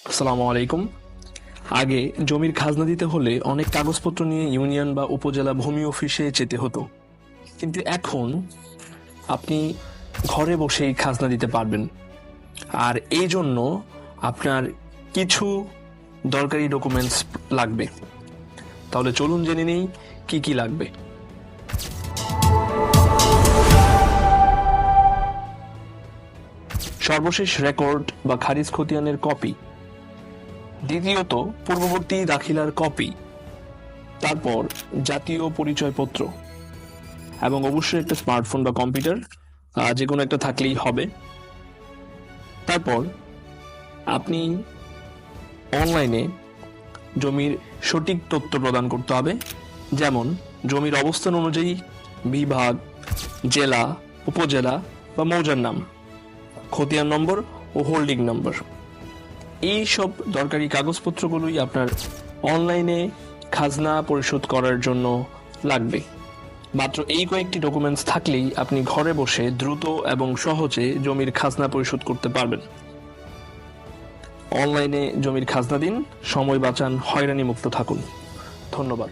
আসসালামু আলাইকুম। আগে জমির খাজনা দিতে হলে অনেক কাগজপত্র নিয়ে ইউনিয়ন বা উপজেলা ভূমি অফিসে যেতে হতো, কিন্তু এখন আপনি ঘরে বসেই খাজনা দিতে পারবেন। আর এই জন্য আপনার কিছু দরকারি ডকুমেন্টস লাগবে। তাহলে চলুন জেনে নেই কি কি লাগবে। সর্বশেষ রেকর্ড বা খারিজ খতিয়ানের কপি, দ্বিতীয়ত পূর্ববর্তী দাখিলার কপি, তারপর জাতীয় পরিচয়পত্র, এবং অবশ্যই একটা স্মার্টফোন বা কম্পিউটার, যে কোনো একটা থাকলেই হবে। তারপর আপনি অনলাইনে জমির সঠিক তথ্য প্রদান করতে হবে, যেমন জমির অবস্থান অনুযায়ী বিভাগ, জেলা, উপজেলা বা মৌজার নাম, খতিয়ান নম্বর ও হোল্ডিং নম্বর। এই সব দরকারি কাগজপত্রগুলোই আপনার অনলাইনে খাজনা পরিশোধ করার জন্য লাগবে। মাত্র এই কয়েকটি ডকুমেন্টস থাকলেই আপনি ঘরে বসে দ্রুত এবং সহজে জমির খাজনা পরিশোধ করতে পারবেন। অনলাইনে জমির খাজনা দিন, সময় বাঁচান, হয়রানি মুক্ত থাকুন। ধন্যবাদ।